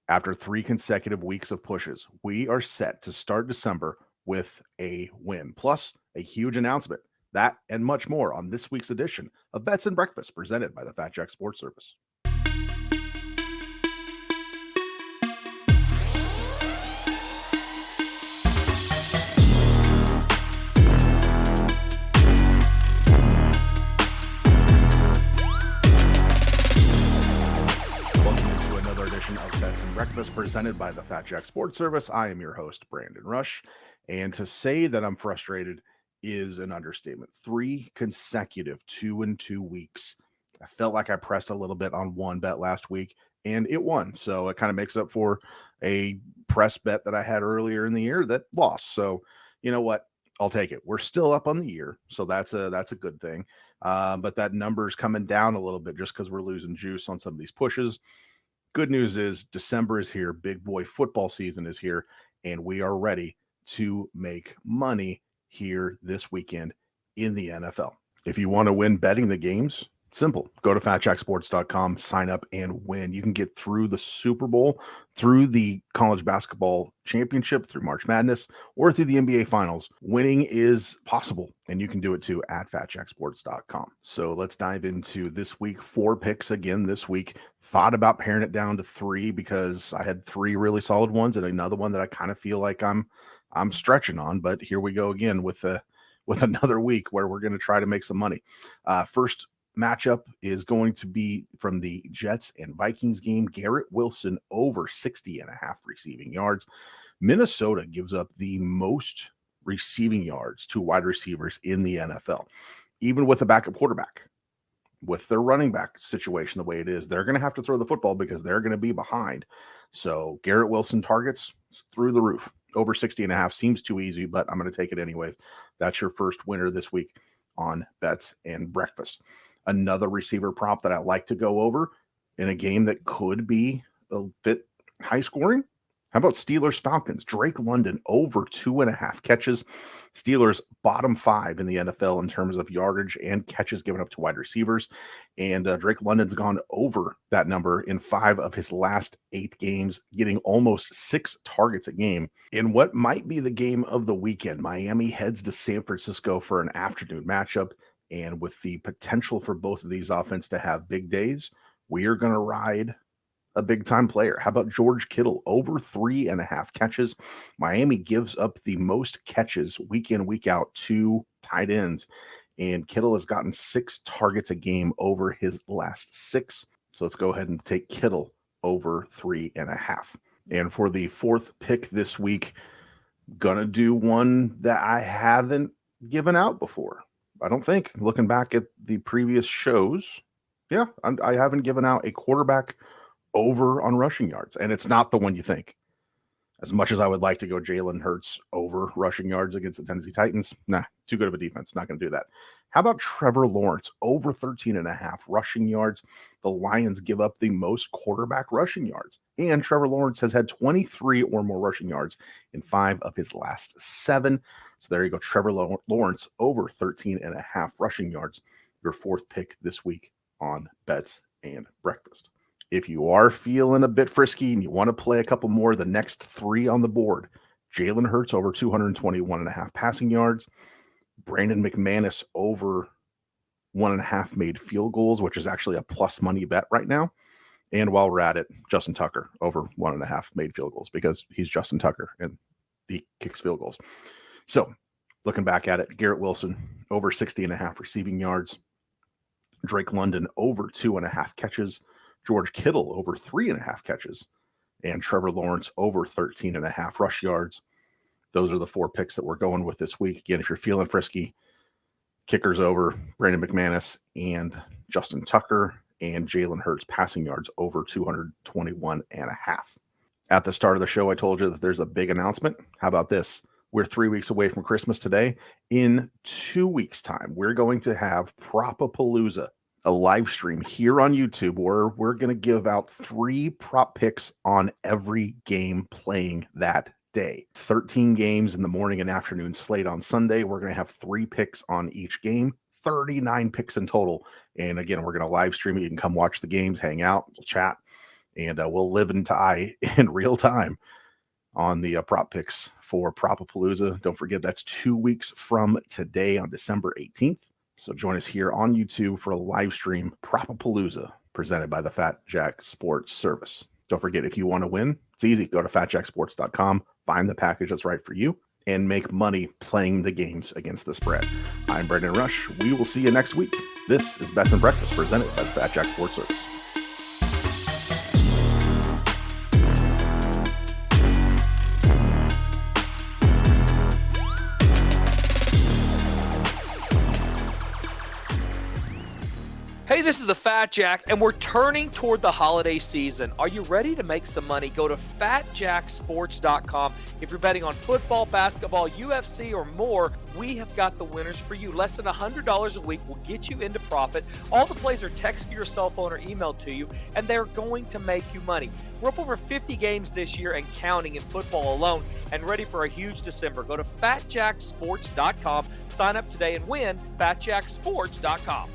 After 3 consecutive weeks of pushes, we are set to start December with a win, plus a huge announcement. That and much more on this week's edition of Bets and Breakfast, presented by the Fat Jack Sports Service. Of Bets and Breakfast presented by the Fat Jack Sports Service. I am your host, Brandon Rush, and to say that I'm frustrated is an understatement. 3 consecutive 2-2 weeks. I felt like I pressed a little bit on one bet last week and it won, so it kind of makes up for a press bet that I had earlier in the year that lost. So you know what, I'll take it. We're still up on the year, so that's a good thing. But that number's coming down a little bit just because we're losing juice on some of these pushes. Good news is December is here, big boy football season is here, and we are ready to make money here this weekend in the NFL. If you want to win betting the games, simple. Go to fatjacksports.com, sign up, and win. You can get through the Super Bowl, through the college basketball championship, through March Madness, or through the NBA Finals. Winning is possible, and you can do it too at fatjacksports.com. So let's dive into this week. 4 picks again this week. Thought about paring it down to 3 because I had 3 really solid ones and another one that I kind of feel like I'm stretching on. But here we go again with another week where we're going to try to make some money. First matchup is going to be from the Jets and Vikings game. Garrett Wilson over 60.5 receiving yards. Minnesota gives up the most receiving yards to wide receivers in the NFL, even with a backup quarterback. With their running back situation the way it is, they're going to have to throw the football because they're going to be behind. So Garrett Wilson targets through the roof. Over 60.5 seems too easy, but I'm going to take it anyways. That's your first winner this week on Bets and Breakfast. Another receiver prop that I like to go over in a game that could be a bit high scoring. How about Steelers Falcons? Drake London over 2.5 catches. Steelers bottom 5 in the NFL in terms of yardage and catches given up to wide receivers. And Drake London's gone over that number in 5 of his last 8 games, getting almost 6 targets a game. In what might be the game of the weekend, Miami heads to San Francisco for an afternoon matchup. And with the potential for both of these offenses to have big days, we are going to ride a big-time player. How about George Kittle? Over 3.5 catches. Miami gives up the most catches week in, week out to tight ends. And Kittle has gotten 6 targets a game over his last 6. So let's go ahead and take Kittle over 3.5. And for the 4th pick this week, gonna do one that I haven't given out before. I don't think, looking back at the previous shows, I haven't given out a quarterback over on rushing yards, and it's not the one you think. As much as I would like to go Jalen Hurts over rushing yards against the Tennessee Titans, too good of a defense, not going to do that. How about Trevor Lawrence over 13.5 rushing yards? The Lions give up the most quarterback rushing yards, and Trevor Lawrence has had 23 or more rushing yards in 5 of his last 7. So there you go, Trevor Lawrence over 13.5 rushing yards, your 4th pick this week on Bets and Breakfast. If you are feeling a bit frisky and you want to play a couple more, the next 3 on the board, Jalen Hurts over 221.5 passing yards, Brandon McManus over 1.5 made field goals, which is actually a plus money bet right now. And while we're at it, Justin Tucker over 1.5 made field goals because he's Justin Tucker and he kicks field goals. So looking back at it, Garrett Wilson over 60.5 receiving yards, Drake London over 2.5 catches, George Kittle over 3.5 catches, and Trevor Lawrence over 13.5 rush yards. Those are the 4 picks that we're going with this week. Again, if you're feeling frisky, kickers over Brandon McManus and Justin Tucker, and Jalen Hurts passing yards over 221.5. At the start of the show, I told you that there's a big announcement. How about this? We're 3 weeks away from Christmas today. In 2 weeks' time, we're going to have Propapalooza, a live stream here on YouTube where we're going to give out 3 prop picks on every game playing that day. 13 games in the morning and afternoon slate on Sunday. We're going to have 3 picks on each game, 39 picks in total. And again, we're going to live stream it. You can come watch the games, hang out, we'll chat. and we'll live and die in real time on the prop picks for Propapalooza. Don't forget, that's 2 weeks from today on December 18th. So join us here on YouTube for a live stream Propapalooza presented by the Fat Jack Sports Service. Don't forget, if you want to win, it's easy. Go to fatjacksports.com, find the package that's right for you, and make money playing the games against the spread. I'm Brendan Rush. We will see you next week. This is Bets and Breakfast presented by the Fat Jack Sports Service. Hey, this is the Fat Jack, and we're turning toward the holiday season. Are you ready to make some money? Go to fatjacksports.com. If you're betting on football, basketball, UFC, or more, we have got the winners for you. Less than $100 a week will get you into profit. All the plays are texted to your cell phone or emailed to you, and they're going to make you money. We're up over 50 games this year and counting in football alone, and ready for a huge December. Go to fatjacksports.com, sign up today, and win. fatjacksports.com.